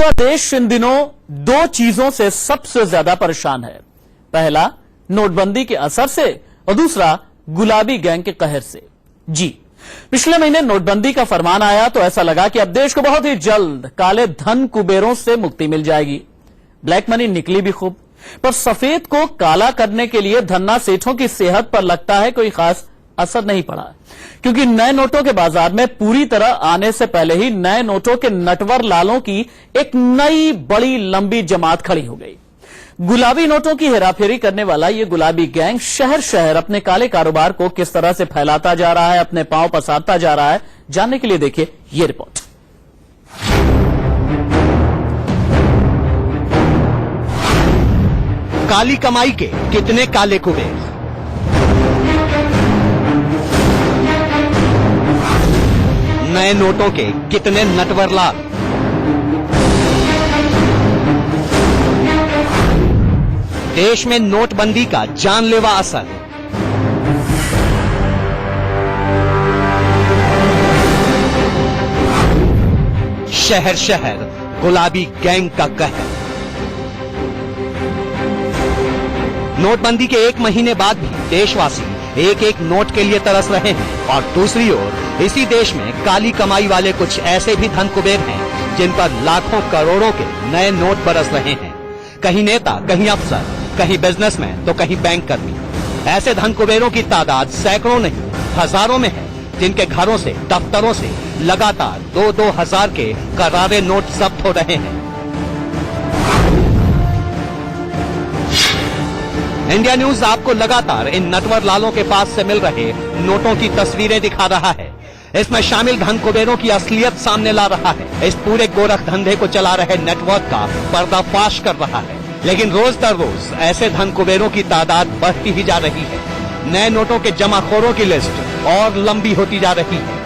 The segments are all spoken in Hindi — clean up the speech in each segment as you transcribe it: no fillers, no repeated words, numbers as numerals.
पूरा देश इन दिनों दो चीजों से सबसे ज्यादा परेशान है। पहला नोटबंदी के असर से और दूसरा गुलाबी गैंग के कहर से। जी, पिछले महीने नोटबंदी का फरमान आया तो ऐसा लगा कि अब देश को बहुत ही जल्द काले धन कुबेरों से मुक्ति मिल जाएगी। ब्लैक मनी निकली भी खूब, पर सफेद को काला करने के लिए धन्ना सेठों की सेहत पर लगता है कोई खास असर नहीं पड़ा, क्योंकि नए नोटों के बाजार में पूरी तरह आने से पहले ही नए नोटों के नटवर लालों की एक नई बड़ी लंबी जमात खड़ी हो गई। गुलाबी नोटों की हेराफेरी करने वाला ये गुलाबी गैंग शहर शहर अपने काले कारोबार को किस तरह से फैलाता जा रहा है, अपने पांव पसारता जा रहा है, जानने के लिए देखिए ये रिपोर्ट। काली कमाई के कितने काले कुबेर, नए नोटों के कितने नटवर लाल, देश में नोटबंदी का जानलेवा असर। शहर शहर गुलाबी गैंग का कहर। नोटबंदी के एक महीने बाद भी देशवासी एक एक नोट के लिए तरस रहे हैं और दूसरी ओर इसी देश में काली कमाई वाले कुछ ऐसे भी धन कुबेर हैं जिन पर लाखों करोड़ों के नए नोट बरस रहे हैं। कहीं नेता, कहीं अफसर, कहीं बिजनेसमैन तो कहीं बैंक कर्मी। ऐसे धन कुबेरों की तादाद सैकड़ों नहीं हजारों में है, जिनके घरों से, दफ्तरों से लगातार 2-2 हजार के करारे नोट जब्त हो रहे हैं। इंडिया न्यूज आपको लगातार इन नटवर लालों के पास से मिल रहे नोटों की तस्वीरें दिखा रहा है। इसमें शामिल धन कुबेरों की असलियत सामने ला रहा है। इस पूरे गोरख धंधे को चला रहे नेटवर्क का पर्दाफाश कर रहा है। लेकिन रोज दर रोज ऐसे धन कुबेरों की तादाद बढ़ती ही जा रही है। नए नोटों के जमाखोरों की लिस्ट और लंबी होती जा रही है।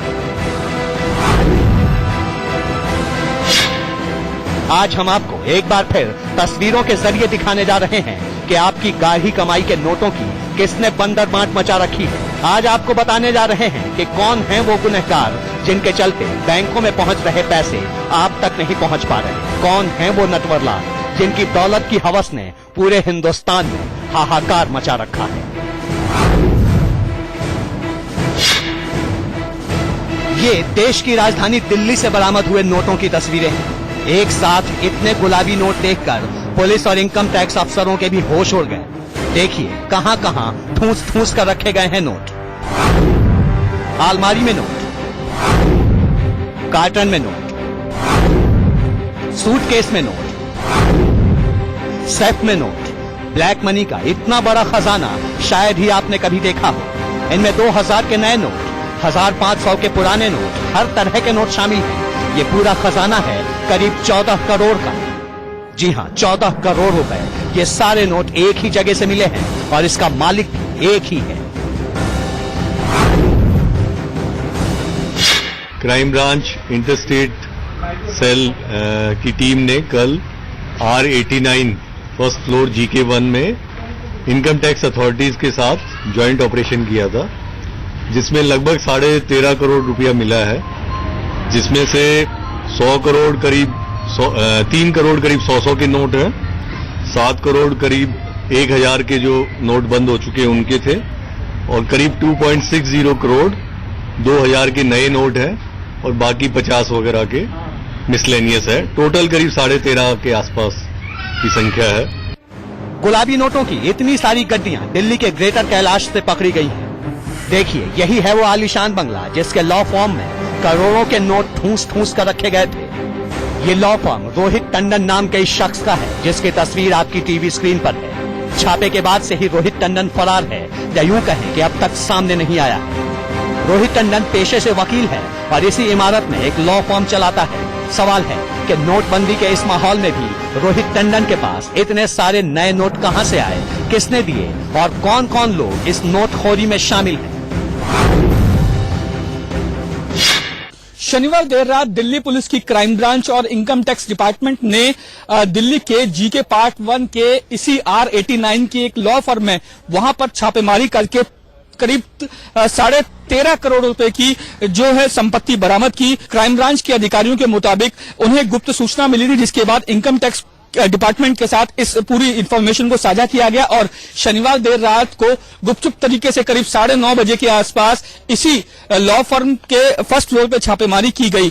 आज हम आपको एक बार फिर तस्वीरों के जरिए दिखाने जा रहे हैं कि आपकी गाढ़ी कमाई के नोटों की किसने बंदर बांट मचा रखी है। आज आपको बताने जा रहे हैं कि कौन है वो गुनहगार जिनके चलते बैंकों में पहुंच रहे पैसे आप तक नहीं पहुंच पा रहे। कौन है वो नटवर लाल जिनकी दौलत की हवस ने पूरे हिंदुस्तान में हाहाकार मचा रखा है। ये देश की राजधानी दिल्ली से बरामद हुए नोटों की तस्वीरें हैं। एक साथ इतने गुलाबी नोट देखकर पुलिस और इनकम टैक्स अफसरों के भी होश उड़ गए। देखिए कहां कहां ठूस ठूस कर रखे गए हैं नोट। अलमारी में नोट, कार्टन में नोट, सूटकेस में नोट, सेफ में नोट। ब्लैक मनी का इतना बड़ा खजाना शायद ही आपने कभी देखा हो। इनमें 2000 के नए नोट, 1500 के पुराने नोट, हर तरह के नोट शामिल हैं। ये पूरा खजाना है करीब 14 करोड़ का। जी हां, 14 करोड़ रुपए। ये सारे नोट एक ही जगह से मिले हैं और इसका मालिक भी एक ही है। क्राइम ब्रांच इंटरस्टेट सेल की टीम ने कल R89 फर्स्ट फ्लोर GK1 में इनकम टैक्स अथॉरिटीज के साथ ज्वाइंट ऑपरेशन किया था, जिसमें लगभग 13.5 करोड़ रुपया मिला है, जिसमें से 100 करोड़ करीब 3 करोड़ करीब 100 के नोट हैं, 7 करोड़ करीब 1000 के जो नोट बंद हो चुके हैं उनके थे, और करीब 2.60 करोड़ 2000 के नए नोट हैं और बाकी 50 वगैरह के मिसलेनियस है। टोटल करीब 13.5 के आसपास की संख्या है। गुलाबी नोटों की इतनी सारी गड्डियां दिल्ली के ग्रेटर कैलाश से पकड़ी गई हैं। देखिए यही है वो आलीशान बंगला जिसके लॉ फॉर्म में करोड़ों के नोट ठूस ठूस कर रखे गए थे। ये लॉ फर्म रोहित टंडन नाम के इस शख्स का है जिसकी तस्वीर आपकी टीवी स्क्रीन पर है। छापे के बाद से ही रोहित टंडन फरार है, या यूं कहें कि अब तक सामने नहीं आया है। रोहित टंडन पेशे से वकील है और इसी इमारत में एक लॉ फर्म चलाता है। सवाल है कि नोटबंदी के इस माहौल में भी रोहित टंडन के पास इतने सारे नए नोट कहां से आए, किसने दिए और कौन कौन लोग इस नोटखोरी में शामिल हैं। शनिवार देर रात दिल्ली पुलिस की क्राइम ब्रांच और इनकम टैक्स डिपार्टमेंट ने दिल्ली के GK पार्ट 1 के इसी R89 की एक लॉ फर्म है, वहां पर छापेमारी करके करीब 13.5 करोड़ रुपए की जो है संपत्ति बरामद की। क्राइम ब्रांच के अधिकारियों के मुताबिक उन्हें गुप्त सूचना मिली थी, जिसके बाद इनकम टैक्स डिपार्टमेंट के साथ इस पूरी इंफॉर्मेशन को साझा किया गया और शनिवार देर रात को गुपचुप तरीके से करीब 9:30 बजे के आसपास इसी लॉ फर्म के फर्स्ट फ्लोर पे छापेमारी की गई।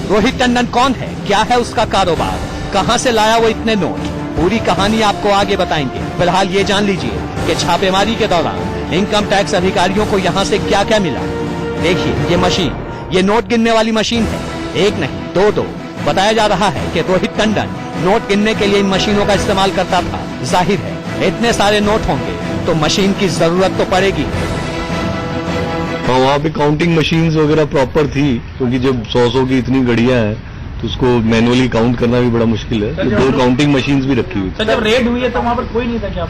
रोहित टंडन कौन है, क्या है उसका कारोबार, कहां से लाया वो इतने नोट, पूरी कहानी आपको आगे बताएंगे। फिलहाल ये जान लीजिए कि छापेमारी के दौरान इनकम टैक्स अधिकारियों को यहाँ से क्या क्या मिला। देखिए ये मशीन, ये नोट गिनने वाली मशीन है, एक नहीं दो। बताया जा रहा है कि रोहित टंडन नोट गिनने के लिए इन मशीनों का इस्तेमाल करता था। जाहिर है इतने सारे नोट होंगे तो मशीन की जरूरत तो पड़ेगी। हाँ, वहाँ पे काउंटिंग मशीन्स वगैरह प्रॉपर थी, क्योंकि जब 100 की इतनी गड़ियां हैं तो उसको मैनुअली काउंट करना भी बड़ा मुश्किल है। तो 2 काउंटिंग मशीन्स भी रखी हुई थी। जब रेड हुई है तो वहाँ पर कोई नहीं था क्या?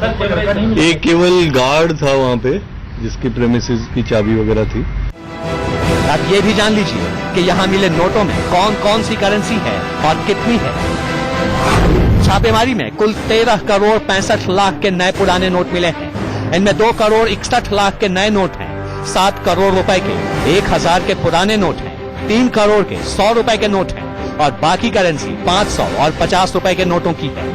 एक केवल गार्ड था वहाँ पे जिसके प्रेमिसेस की चाबी वगैरह थी। अब ये भी जान लीजिए कि यहाँ मिले नोटों में कौन कौन सी करेंसी है और कितनी है। छापेमारी में कुल 13 करोड़ 65 लाख के नए पुराने नोट मिले हैं। इनमें 2 करोड़ 61 लाख के नए नोट हैं, 7 करोड़ रुपए के 1000 के पुराने नोट हैं, 3 करोड़ के 100 रुपए के नोट हैं और बाकी करेंसी 500 और 50 रुपए के नोटों की है।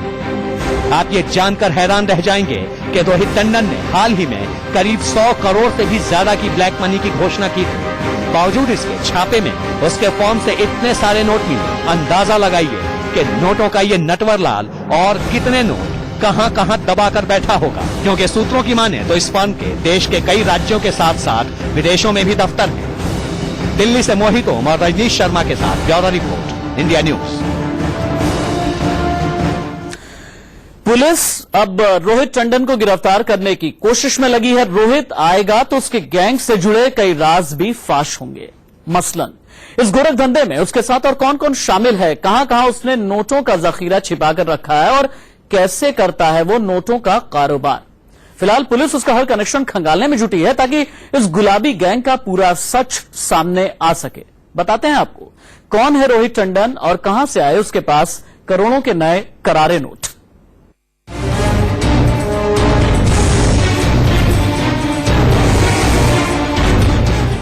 आप ये जानकर हैरान रह जाएंगे कि रोहित टंडन ने हाल ही में करीब 100 करोड़ से भी ज्यादा की ब्लैक मनी की घोषणा की थी। बावजूद इसके छापे में उसके फॉर्म से इतने सारे नोट मिले। अंदाजा लगाइए कि नोटों का ये नटवरलाल और कितने नोट कहां कहां दबा कर बैठा होगा, क्योंकि सूत्रों की माने तो इस फर्म के देश के कई राज्यों के साथ साथ विदेशों में भी दफ्तर है। दिल्ली से मोहित ओम और रजनीश शर्मा के साथ bureau report, India news. Police अब रोहित टंडन को गिरफ्तार करने की कोशिश में लगी है। रोहित आएगा तो उसके गैंग से जुड़े कई राज भी फाश होंगे। मसलन इस गोरख धंधे में उसके साथ और कौन कौन शामिल है, कहां कहां उसने नोटों का जखीरा छिपाकर रखा है और कैसे करता है वो नोटों का कारोबार। फिलहाल पुलिस उसका हर कनेक्शन खंगालने में जुटी है ताकि इस गुलाबी गैंग का पूरा सच सामने आ सके। बताते हैं आपको कौन है रोहित टंडन और कहां से आए उसके पास करोड़ों के नए करारे नोट।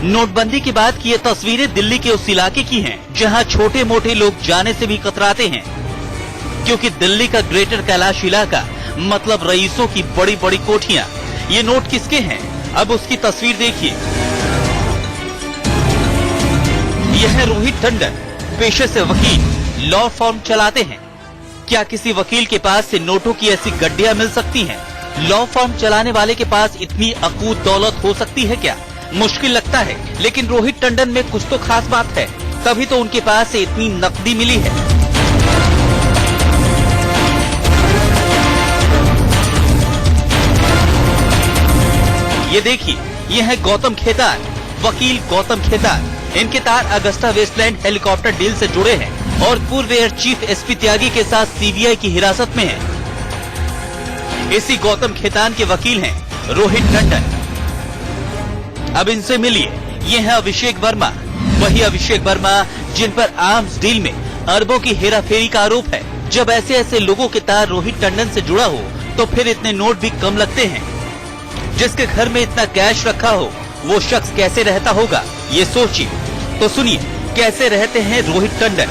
नोटबंदी के बाद की ये तस्वीरें दिल्ली के उस इलाके की हैं, जहां छोटे मोटे लोग जाने से भी कतराते हैं, क्योंकि दिल्ली का ग्रेटर कैलाश इलाका मतलब रईसों की बड़ी बड़ी कोठियां। ये नोट किसके हैं, अब उसकी तस्वीर देखिए। यह है रोहित टंडन, पेशे से वकील, लॉ फर्म चलाते हैं। क्या किसी वकील के पास से नोटों की ऐसी गड्डियां मिल सकती हैं? लॉ फर्म चलाने वाले के पास इतनी अकूत दौलत हो सकती है क्या? मुश्किल लगता है, लेकिन रोहित टंडन में कुछ तो खास बात है, तभी तो उनके पास से इतनी नकदी मिली है। ये देखिए, ये है गौतम खेतान, वकील गौतम खेतान। इनके तार अगस्ता वेस्टलैंड हेलीकॉप्टर डील से जुड़े हैं और पूर्व एयर चीफ एसपी त्यागी के साथ सीबीआई की हिरासत में हैं। इसी गौतम खेतान के वकील हैं रोहित टंडन। अब इनसे मिलिए, ये है अभिषेक वर्मा, वही अभिषेक वर्मा जिन पर आर्म्स डील में अरबों की हेराफेरी का आरोप है। जब ऐसे ऐसे लोगों के तार रोहित टंडन से जुड़ा हो तो फिर इतने नोट भी कम लगते हैं। जिसके घर में इतना कैश रखा हो वो शख्स कैसे रहता होगा, ये सोचिए। तो सुनिए कैसे रहते हैं रोहित टंडन।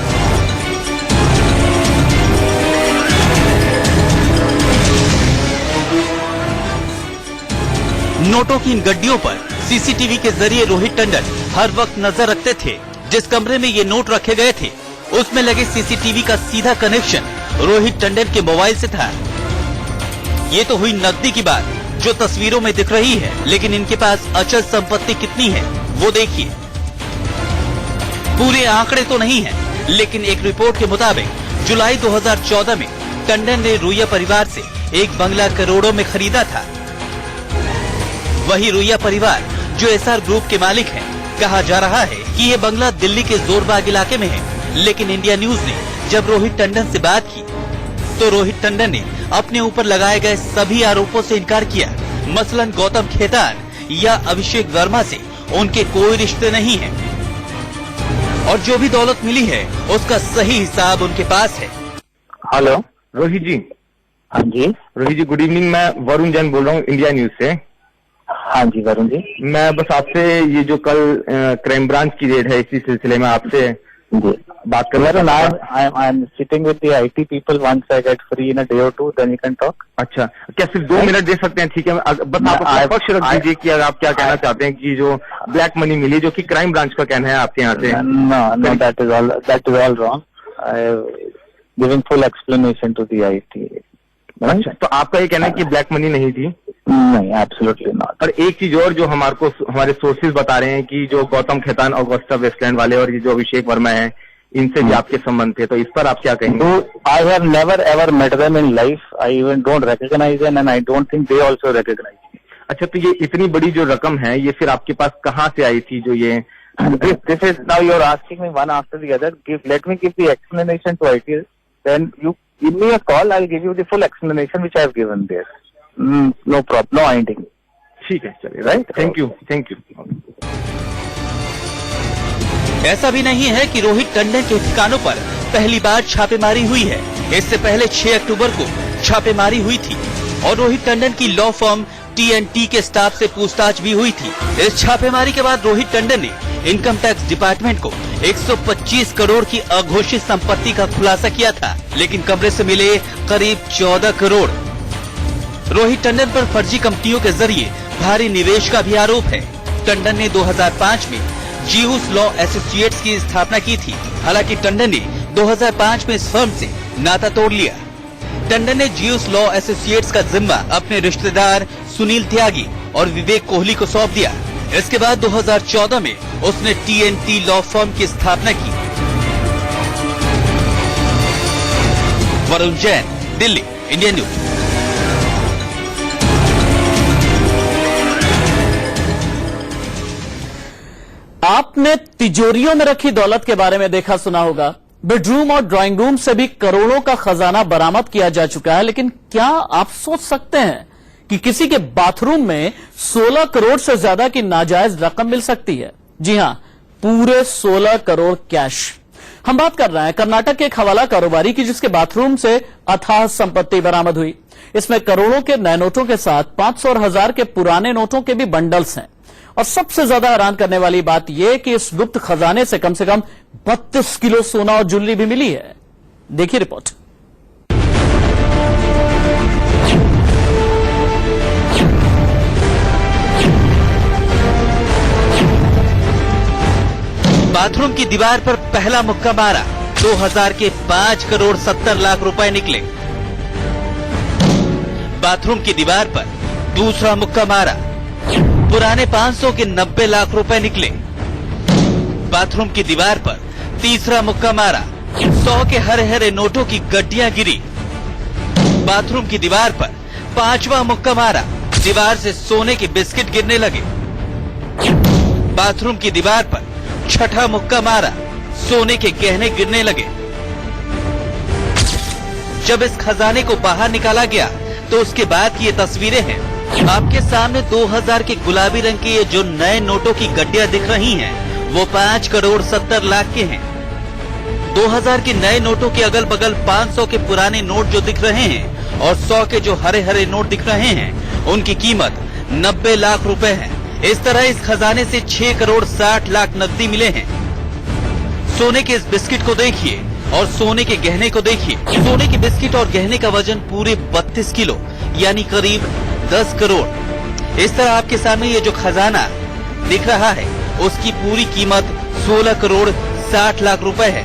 नोटों की इन गड्डियों पर सीसीटीवी के जरिए रोहित टंडन हर वक्त नजर रखते थे। जिस कमरे में ये नोट रखे गए थे उसमें लगे सीसीटीवी का सीधा कनेक्शन रोहित टंडन के मोबाइल से था। ये तो हुई नकदी की बात जो तस्वीरों में दिख रही है, लेकिन इनके पास अचल संपत्ति कितनी है वो देखिए। पूरे आंकड़े तो नहीं है, लेकिन एक रिपोर्ट के मुताबिक जुलाई 2014 में टंडन ने रुइया परिवार से एक बंगला करोड़ों में खरीदा था। वही रुइया परिवार जो एसआर ग्रुप के मालिक हैं। कहा जा रहा है कि ये बंगला दिल्ली के जोरबाग इलाके में है, लेकिन इंडिया न्यूज ने जब रोहित टंडन से बात की तो रोहित टंडन ने अपने ऊपर लगाए गए सभी आरोपों से इनकार किया। मसलन गौतम खेतान या अभिषेक वर्मा से उनके कोई रिश्ते नहीं है और जो भी दौलत मिली है उसका सही हिसाब उनके पास है। हेलो रोहित जी। हाँ जी। रोहित जी गुड इवनिंग, मैं वरुण जैन बोल रहा हूँ इंडिया न्यूज से। हाँ जी वरुण जी। मैं बस आपसे ये जो कल क्राइम ब्रांच की रेड है इसी सिलसिले में आपसे बात कर रहा था। I am sitting with the IT people, once I get free in a day और two then you can talk. अच्छा, क्या सिर्फ 2 मिनट दे सकते हैं? ठीक है, बस आप अपना पक्ष रख दीजिए कि आप क्या कहना चाहते हैं कि जो ब्लैक मनी मिली जो कि क्राइम ब्रांच का कहना है आपके यहाँ से। No, that is all wrong. I giving full explanation to the IT. अच्छा, तो आपका ये कहना है कि ब्लैक मनी नहीं थी? नहीं, एब्सोल्युटली नॉट। और एक चीज और जो हमारे सोर्सेज बता रहे हैं कि जो गौतम खेतान, ऑगस्टा वेस्टलैंड वाले और ये जो अभिषेक वर्मा है, इनसे भी आपके संबंध थे, तो इस पर आप क्या कहेंगे? I have never ever met them in life. I even don't recognize them and I don't think they also recognize. अच्छा, तो ये इतनी बड़ी जो रकम है ये फिर आपके पास कहाँ से आई थी? जो ये this is now you're asking me one after the other. Let me give the explanation to IT. Then you give me a call. I'll give you the full explanation which I have given there. No problem. No hiding. ठीक है, चलिए, राइट। Thank you. ऐसा भी नहीं है कि रोहित टंडन के ठिकानों पर पहली बार छापेमारी हुई है। इससे पहले 6 अक्टूबर को छापेमारी हुई थी और रोहित टंडन की लॉ फर्म TNT के स्टाफ से पूछताछ भी हुई थी। इस छापेमारी के बाद रोहित टंडन ने इनकम टैक्स डिपार्टमेंट को 125 करोड़ की अघोषित संपत्ति का खुलासा किया था, लेकिन कमरे से मिले करीब 14 करोड़। रोहित टंडन पर फर्जी कंपनियों के जरिए भारी निवेश का भी आरोप है। टंडन ने 2005 में जीउस लॉ एसोसिएट्स की स्थापना की थी। हालांकि टंडन ने 2005 में इस फर्म से नाता तोड़ लिया। टंडन ने जीउस लॉ एसोसिएट्स का जिम्मा अपने रिश्तेदार सुनील त्यागी और विवेक कोहली को सौंप दिया। इसके बाद 2014 में उसने TNT लॉ फर्म की स्थापना की। Varun Jain, Delhi, Indian news. आपने तिजोरियों में रखी दौलत के बारे में देखा सुना होगा। बेडरूम और ड्राइंग रूम से भी करोड़ों का खजाना बरामद किया जा चुका है, लेकिन क्या आप सोच सकते हैं कि किसी के बाथरूम में 16 करोड़ से ज्यादा की नाजायज रकम मिल सकती है? जी हां, पूरे 16 करोड़ कैश। हम बात कर रहे हैं कर्नाटक के एक हवाला कारोबारी की, जिसके बाथरूम से अथाह संपत्ति बरामद हुई। इसमें करोड़ों के नए नोटों के साथ 500 और 1000 के पुराने नोटों के भी बंडल्स हैं। और सबसे ज्यादा हैरान करने वाली बात यह कि इस गुप्त खजाने से कम 32 किलो सोना और ज्वेलरी भी मिली है। देखिए रिपोर्ट। बाथरूम की दीवार पर पहला मुक्का मारा, 2000 के 5 करोड़ 70 लाख रुपए निकले। बाथरूम की दीवार पर दूसरा मुक्का मारा, पुराने 500 के 90 लाख रुपए निकले। बाथरूम की दीवार पर तीसरा मुक्का मारा, 100 के हरे हरे नोटों की गड्डियां गिरी। बाथरूम की दीवार पर 5वां मुक्का मारा, दीवार से सोने के बिस्किट गिरने लगे। बाथरूम की दीवार पर 6ठा मुक्का मारा, सोने के गहने गिरने लगे। जब इस खजाने को बाहर निकाला गया तो उसके बाद की ये तस्वीरें हैं। आपके सामने 2000 के गुलाबी रंग के ये जो नए नोटों की गड्डियां दिख रही हैं, वो 5 करोड़ 70 लाख के हैं। 2000 के नए नोटों के अगल बगल 500 के पुराने नोट जो दिख रहे हैं और 100 के जो हरे हरे नोट दिख रहे हैं, उनकी कीमत 90 लाख रुपए है। इस तरह इस खजाने से 6 करोड़ 60 लाख नकदी मिले हैं। सोने के इस बिस्किट को देखिए और सोने के गहने को देखिए। सोने के बिस्किट और गहने का वजन पूरे 32 किलो यानी करीब 10 करोड़। इस तरह आपके सामने ये जो खजाना दिख रहा है, उसकी पूरी कीमत 16 करोड़ 60 लाख रुपए है।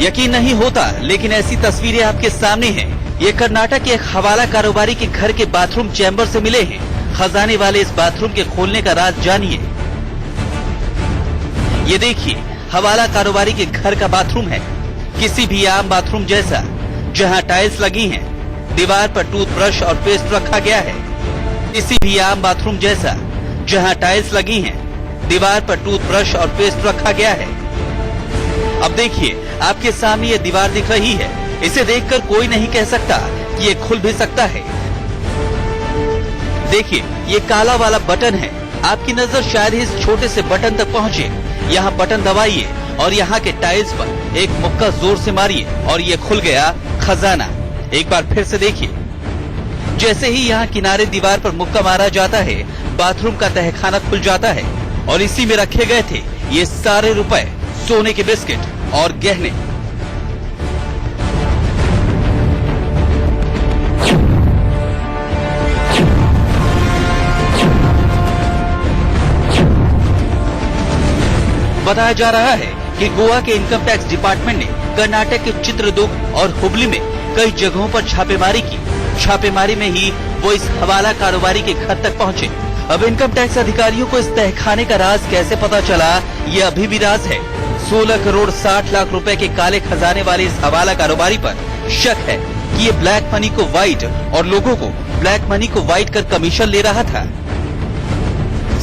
यकीन नहीं होता, लेकिन ऐसी तस्वीरें आपके सामने हैं। ये कर्नाटक के एक हवाला कारोबारी के घर के बाथरूम चैम्बर से मिले हैं। खजाने वाले इस बाथरूम के खोलने का राज जानिए। ये देखिए, हवाला कारोबारी के घर का बाथरूम है, किसी भी आम बाथरूम जैसा, जहां टाइल्स लगी हैं, दीवार पर टूथब्रश और पेस्ट रखा गया है। किसी भी आम बाथरूम जैसा, जहां टाइल्स लगी हैं, दीवार पर टूथब्रश और पेस्ट रखा गया है। अब देखिए, आपके सामने ये दीवार दिख रही है। इसे देखकर कोई नहीं कह सकता कि ये खुल भी सकता है। देखिए, ये काला वाला बटन है। आपकी नजर शायद ही इस छोटे से बटन तक पहुंचे। यहाँ बटन दबाइए और यहाँ के टाइल्स पर एक मुक्का जोर से मारिए और ये खुल गया खजाना। एक बार फिर से देखिए, जैसे ही यहाँ किनारे दीवार पर मुक्का मारा जाता है, बाथरूम का तहखाना खुल जाता है और इसी में रखे गए थे ये सारे रुपए, सोने के बिस्किट और गहने। बताया जा रहा है कि गोवा के इनकम टैक्स डिपार्टमेंट ने कर्नाटक के चित्रदुर्ग और हुबली में कई जगहों पर छापेमारी की। छापेमारी में ही वो इस हवाला कारोबारी के घर तक पहुंचे। अब इनकम टैक्स अधिकारियों को इस तहखाने का राज कैसे पता चला, ये अभी भी राज है। 16 करोड़ 60 लाख रुपए के काले खजाने वाले इस हवाला कारोबारी पर शक है कि ये ब्लैक मनी को व्हाइट और लोगों को ब्लैक मनी को व्हाइट कर कमीशन ले रहा था।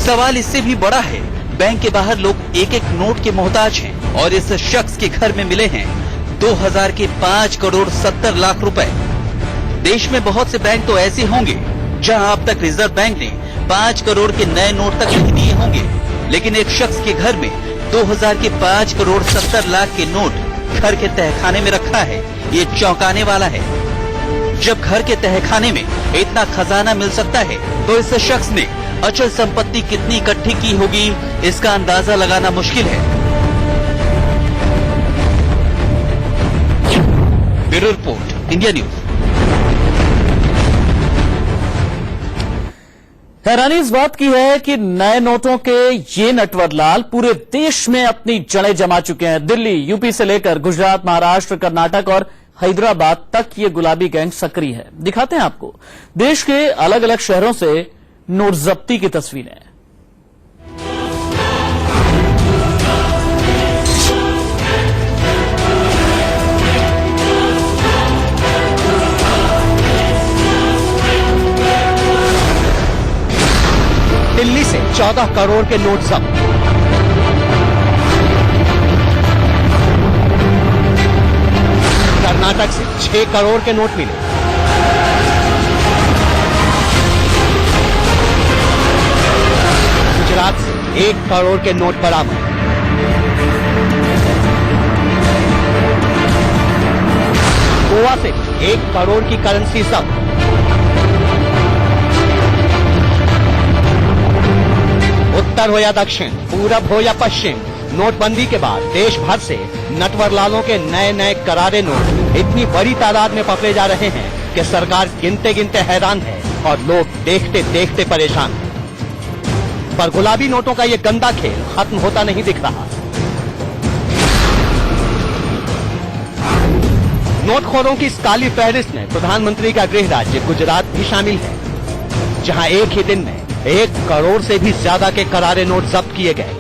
सवाल इससे भी बड़ा है, बैंक के बाहर लोग एक एक नोट के मोहताज हैं और इस शख्स के घर में मिले हैं 2000 के 5 करोड़ 70 लाख रुपए। देश में बहुत से बैंक तो ऐसे होंगे जहां अब तक रिजर्व बैंक ने 5 करोड़ के नए नोट तक नहीं दिए होंगे, लेकिन एक शख्स के घर में 2000 के 5 करोड़ 70 लाख के नोट घर के तहखाने में रखा है। ये चौंकाने वाला है। जब घर के तहखाने में इतना खजाना मिल सकता है तो इस शख्स ने अचल संपत्ति कितनी इकट्ठी की होगी, इसका अंदाजा लगाना मुश्किल है। Bureau report, India news. हैरानी इस बात की है कि नए नोटों के ये नटवर लाल पूरे देश में अपनी जड़ें जमा चुके हैं। दिल्ली, यूपी से लेकर गुजरात, महाराष्ट्र, कर्नाटक और हैदराबाद तक ये गुलाबी गैंग सक्रिय है। दिखाते हैं आपको देश के अलग अलग शहरों से नोट जब्ती की तस्वीरें। दिल्ली से 14 करोड़ के नोट जब्त। कर्नाटक से 6 करोड़ के नोट मिले। गुजरात से 1 करोड़ के नोट बरामद। गोवा से 1 करोड़ की करेंसी जब्त। उत्तर हो या दक्षिण, पूरब हो या पश्चिम, नोटबंदी के बाद देश भर से नटवरलालों के नए नए करारे नोट इतनी बड़ी तादाद में पकड़े जा रहे हैं कि सरकार गिनते गिनते हैरान है और लोग देखते देखते परेशान हैं। पर गुलाबी नोटों का ये गंदा खेल खत्म होता नहीं दिख रहा। नोटखोरों की इस काली फहरिस्त में प्रधानमंत्री का गृह राज्य गुजरात भी शामिल है, जहां एक ही दिन में 1 करोड़ से भी ज्यादा के करारे नोट जब्त किए गए।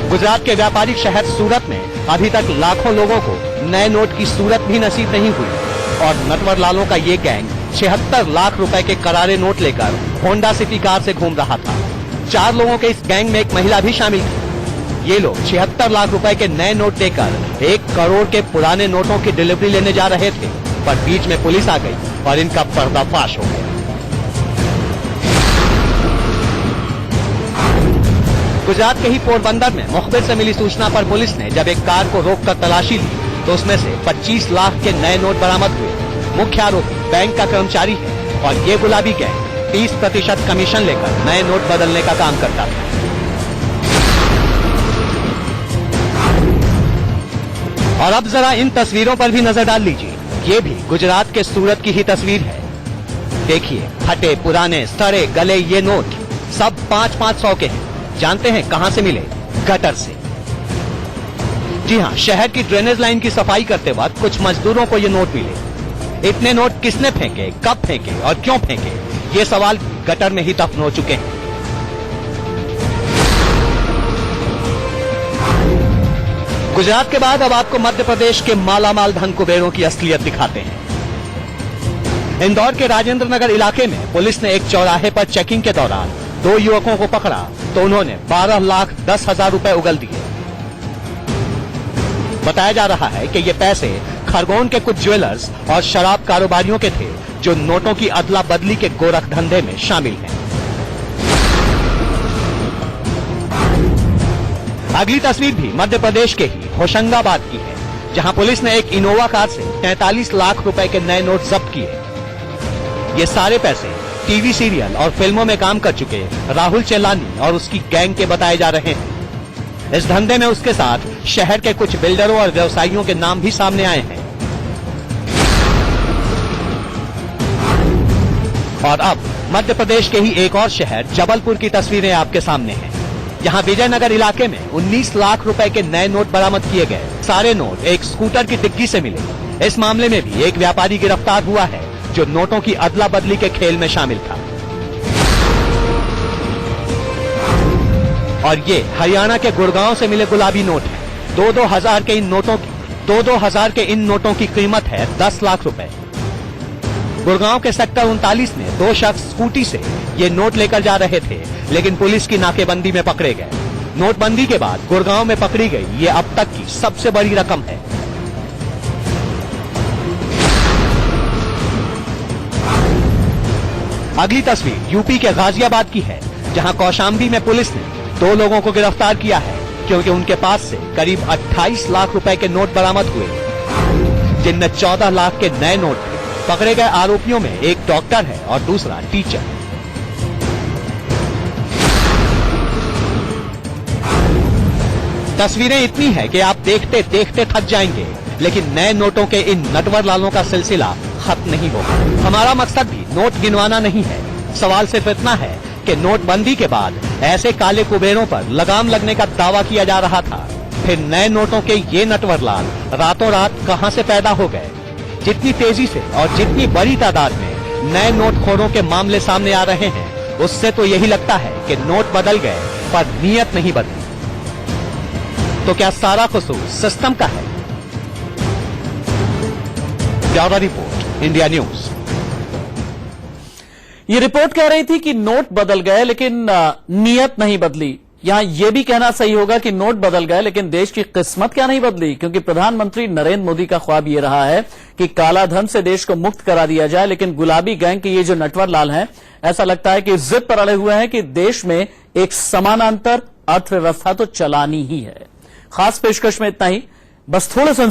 गुजरात के व्यापारिक शहर सूरत में अभी तक लाखों लोगों को नए नोट की सूरत भी नसीब नहीं हुई और नटवरलालों का ये गैंग 76 लाख रुपए के करारे नोट लेकर होंडा सिटी कार से घूम रहा था। 4 लोगों के इस गैंग में एक महिला भी शामिल थी। ये लोग 76 लाख रुपए के नए नोट देकर 1 करोड़ के पुराने नोटों की डिलीवरी लेने जा रहे थे, पर बीच में पुलिस आ गई और इनका पर्दाफाश हो गया। गुजरात के ही पोरबंदर में मुखबिर से मिली सूचना पर पुलिस ने जब एक कार को रोककर तलाशी ली तो उसमें से 25 लाख के नए नोट बरामद हुए। मुख्य आरोपी बैंक का कर्मचारी है और ये गुलाबी गैंग 30% कमीशन लेकर नए नोट बदलने का काम करता था। और अब जरा इन तस्वीरों पर भी नजर डाल लीजिए। ये भी गुजरात के सूरत की ही तस्वीर है। देखिए, फटे पुराने सड़े गले ये नोट सब 500-500 के हैं। जानते हैं कहां से मिले? गटर से। जी हां, शहर की ड्रेनेज लाइन की सफाई करते वक्त कुछ मजदूरों को ये नोट मिले। इतने नोट किसने फेंके, कब फेंके और क्यों फेंके, ये सवाल गटर में ही दफन हो चुके हैं। गुजरात के बाद अब आपको मध्य प्रदेश के मालामाल धन कुबेरों की असलियत दिखाते हैं। इंदौर के राजेंद्र नगर इलाके में पुलिस ने एक चौराहे पर चेकिंग के दौरान 2 युवकों को पकड़ा तो उन्होंने 12,10,000 रुपए उगल दिए। बताया जा रहा है कि ये पैसे खरगोन के कुछ ज्वेलर्स और शराब कारोबारियों के थे जो नोटों की अदला बदली के गोरख धंधे में शामिल हैं। अगली तस्वीर भी मध्य प्रदेश के ही होशंगाबाद की है, जहां पुलिस ने एक इनोवा कार से 43 लाख रुपए के नए नोट जब्त किए। ये सारे पैसे टीवी सीरियल और फिल्मों में काम कर चुके राहुल चेलानी और उसकी गैंग के बताए जा रहे हैं। इस धंधे में उसके साथ शहर के कुछ बिल्डरों और व्यवसायियों के नाम भी सामने आए हैं। और अब मध्य प्रदेश के ही एक और शहर जबलपुर की तस्वीरें आपके सामने हैं। यहाँ विजयनगर इलाके में 19 लाख रुपए के नए नोट बरामद किए गए। सारे नोट एक स्कूटर की डिग्गी से मिले। इस मामले में भी एक व्यापारी गिरफ्तार हुआ है जो नोटों की अदला बदली के खेल में शामिल था। और ये हरियाणा के गुड़गांव से मिले गुलाबी नोट हैं। 2-2 हजार के इन नोटों की कीमत है 10 लाख रुपए। गुड़गांव के सेक्टर 39 में 2 शख्स स्कूटी से ये नोट लेकर जा रहे थे, लेकिन पुलिस की नाकेबंदी में पकड़े गए। नोटबंदी के बाद गुड़गांव में पकड़ी गई ये अब तक की सबसे बड़ी रकम है। अगली तस्वीर यूपी के गाजियाबाद की है, जहां कौशाम्बी में पुलिस ने 2 लोगों को गिरफ्तार किया है, क्योंकि उनके पास से करीब 28 लाख रुपए के नोट बरामद हुए, जिनमें 14 लाख के नए नोट थे। पकड़े गए आरोपियों में एक डॉक्टर है और दूसरा टीचर। तस्वीरें इतनी है कि आप देखते देखते थक जाएंगे, लेकिन नए नोटों के इन नटवर लालों का सिलसिला खत्म नहीं होगा। हमारा मकसद भी नोट गिनवाना नहीं है। सवाल सिर्फ इतना है कि नोटबंदी के बाद ऐसे काले कुबेरों पर लगाम लगने का दावा किया जा रहा था, फिर नए नोटों के ये नटवर लाल रातों रात कहां से पैदा हो गए। जितनी तेजी से और जितनी बड़ी तादाद में नए नोटखोरों के मामले सामने आ रहे हैं, उससे तो यही लगता है कि नोट बदल गए पर नीयत नहीं बदली। तो क्या सारा कसूर सिस्टम का है? Bureau report, India news. ये रिपोर्ट कह रही थी कि नोट बदल गए लेकिन नीयत नहीं बदली। यहां यह भी कहना सही होगा कि नोट बदल गए लेकिन देश की किस्मत क्या नहीं बदली, क्योंकि प्रधानमंत्री नरेंद्र मोदी का ख्वाब यह रहा है कि काला धन से देश को मुक्त करा दिया जाए। लेकिन गुलाबी गैंग के ये जो नटवर लाल हैं, ऐसा लगता है कि जिद पर अड़े हुए हैं कि देश में एक समानांतर अर्थव्यवस्था तो चलानी ही है। खास पेशकश में इतना ही, बस थोड़े से